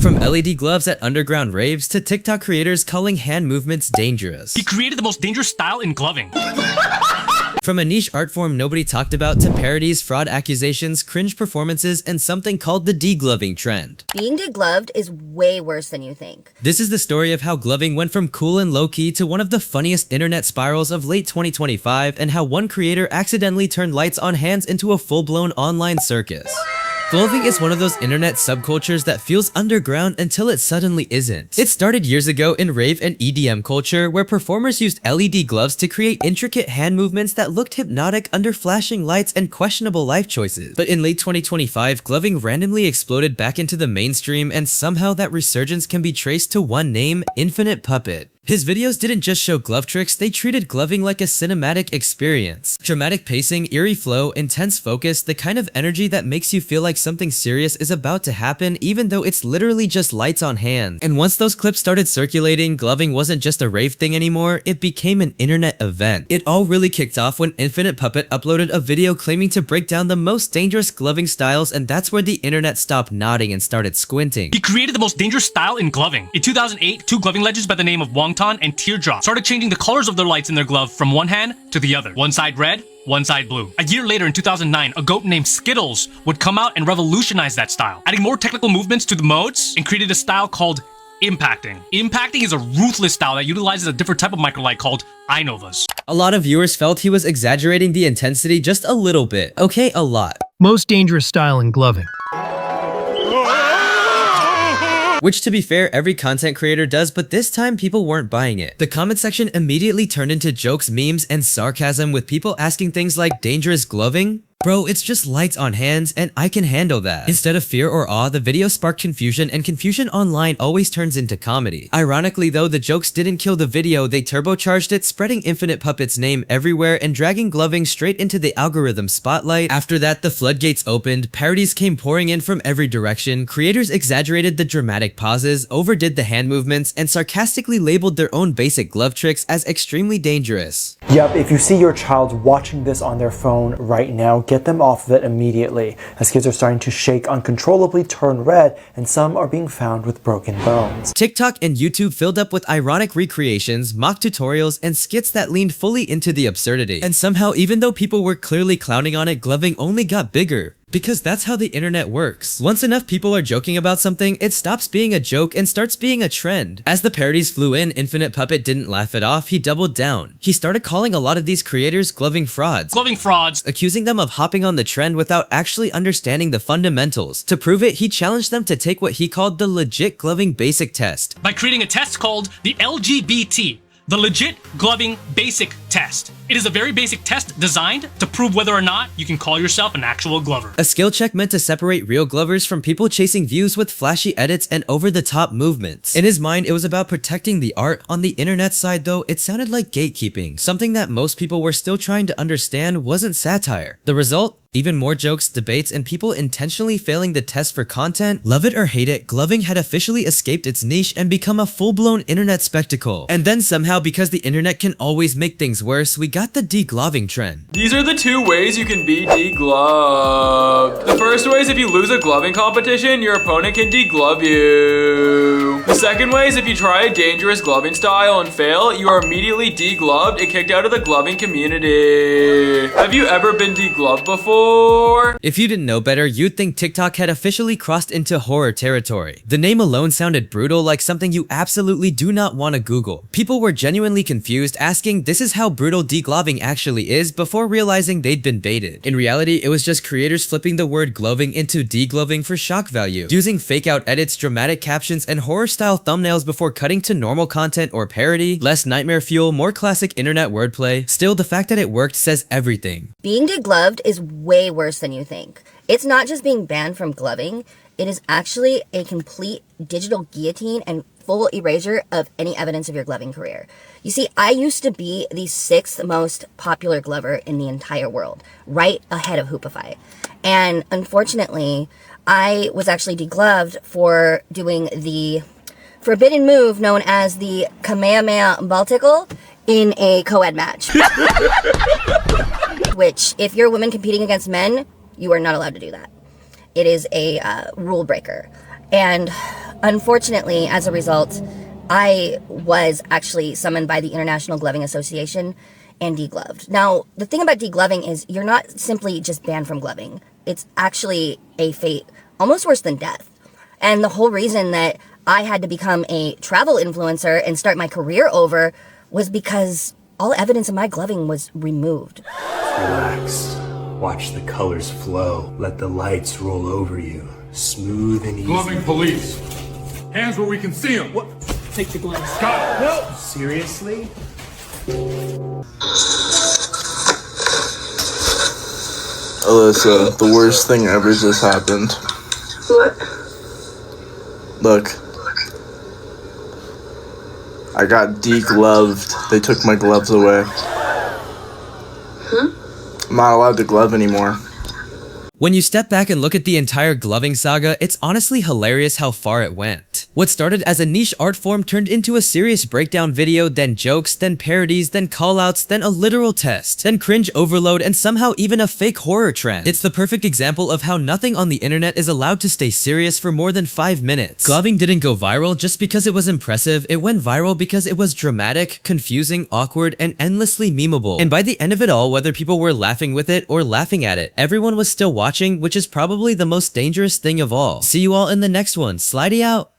From LED gloves at underground raves to TikTok creators calling hand movements dangerous. He created the most dangerous style in gloving. From a niche art form nobody talked about to parodies, fraud accusations, cringe performances, and something called the degloving trend. Being degloved is way worse than you think. This is the story of how gloving went from cool and low-key to one of the funniest internet spirals of late 2025, and how one creator accidentally turned lights on hands into a full-blown online circus. Gloving is one of those internet subcultures that feels underground until it suddenly isn't. It started years ago in rave and EDM culture, where performers used LED gloves to create intricate hand movements that looked hypnotic under flashing lights and questionable life choices. But in late 2025, gloving randomly exploded back into the mainstream, and somehow that resurgence can be traced to one name: Infinite Puppet. His videos didn't just show glove tricks, they treated gloving like a cinematic experience. Dramatic pacing, eerie flow, intense focus, the kind of energy that makes you feel like something serious is about to happen even though it's literally just lights on hand. And once those clips started circulating, gloving wasn't just a rave thing anymore, it became an internet event. It all really kicked off when Infinite Puppet uploaded a video claiming to break down the most dangerous gloving styles, and that's where the internet stopped nodding and started squinting. He created the most dangerous style in gloving. In 2008, two gloving legends by the name of Wong and Teardrop started changing the colors of their lights in their glove from one hand to the other. One side red, one side blue. A year later in 2009, a goat named Skittles would come out and revolutionize that style, adding more technical movements to the modes and created a style called impacting. Impacting is a ruthless style that utilizes a different type of microlight called inovas. A lot of viewers felt he was exaggerating the intensity just a little bit. Okay, a lot. Most dangerous style in gloving. Which, to be fair, every content creator does, but this time people weren't buying it. The comment section immediately turned into jokes, memes, and sarcasm, with people asking things like, dangerous gloving? Bro, it's just lights on hands, and I can handle that. Instead of fear or awe, the video sparked confusion, and confusion online always turns into comedy. Ironically though, the jokes didn't kill the video, they turbocharged it, spreading Infinite Puppet's name everywhere and dragging gloving straight into the algorithm spotlight. After that, the floodgates opened, parodies came pouring in from every direction, creators exaggerated the dramatic pauses, overdid the hand movements, and sarcastically labeled their own basic glove tricks as extremely dangerous. Yep, if you see your child watching this on their phone right now, get them off of it immediately, as kids are starting to shake uncontrollably, turn red, and some are being found with broken bones. TikTok and YouTube filled up with ironic recreations, mock tutorials, and skits that leaned fully into the absurdity. And somehow, even though people were clearly clowning on it, gloving only got bigger. Because that's how the internet works. Once enough people are joking about something, it stops being a joke and starts being a trend. As the parodies flew in, Infinite Puppet didn't laugh it off, he doubled down. He started calling a lot of these creators gloving frauds. Gloving frauds. Accusing them of hopping on the trend without actually understanding the fundamentals. To prove it, he challenged them to take what he called the legit gloving basic test. By creating a test called the LGBT. The legit gloving basic test. It is a very basic test designed to prove whether or not you can call yourself an actual glover. A skill check meant to separate real glovers from people chasing views with flashy edits and over-the-top movements. In his mind, it was about protecting the art. On the internet side though, it sounded like gatekeeping. Something that most people were still trying to understand wasn't satire. The result? Even more jokes, debates, and people intentionally failing the test for content. Love it or hate it, gloving had officially escaped its niche and become a full-blown internet spectacle. And then somehow, because the internet can always make things worse, we got the degloving trend. These are the two ways you can be degloved. The first way is if you lose a gloving competition, your opponent can deglove you. The second way is if you try a dangerous gloving style and fail, you are immediately degloved and kicked out of the gloving community. Have you ever been degloved before? If you didn't know better, you'd think TikTok had officially crossed into horror territory. The name alone sounded brutal, like something you absolutely do not want to Google. People were genuinely confused, asking this is how brutal degloving actually is, before realizing they'd been baited. In reality, it was just creators flipping the word gloving into degloving for shock value, using fake out edits, dramatic captions, and horror style thumbnails before cutting to normal content or parody. Less nightmare fuel, more classic internet wordplay. Still, the fact that it worked says everything. Being degloved is way worse than you think. It's not just being banned from gloving, it is actually a complete digital guillotine and full erasure of any evidence of your gloving career. You see, I used to be the 6th most popular glover in the entire world, right ahead of Hoopify. And unfortunately, I was actually degloved for doing the forbidden move known as the Kamehameha Baltical in a co-ed match. Which, if you're a woman competing against men, you are not allowed to do that. It is a rule breaker. And Unfortunately, as a result, I was actually summoned by the International Gloving Association and degloved. Now, the thing about degloving is you're not simply just banned from gloving. It's actually a fate almost worse than death. And the whole reason that I had to become a travel influencer and start my career over was because all evidence of my gloving was removed. Relax. Watch the colors flow. Let the lights roll over you. Smooth and easy. Gloving police. Hands where we can see them. What? Take the gloves. Got it. No! Seriously? Alyssa, the worst thing ever just happened. What? Look. I got degloved. They took my gloves away. I'm not allowed to glove anymore. When you step back and look at the entire gloving saga, it's honestly hilarious how far it went. What started as a niche art form turned into a serious breakdown video, then jokes, then parodies, then callouts, then a literal test, then cringe overload, and somehow even a fake horror trend. It's the perfect example of how nothing on the internet is allowed to stay serious for more than 5 minutes. Gloving didn't go viral just because it was impressive, it went viral because it was dramatic, confusing, awkward, and endlessly memeable. And by the end of it all, whether people were laughing with it or laughing at it, everyone was still watching, which is probably the most dangerous thing of all. See you all in the next one. Slidey out.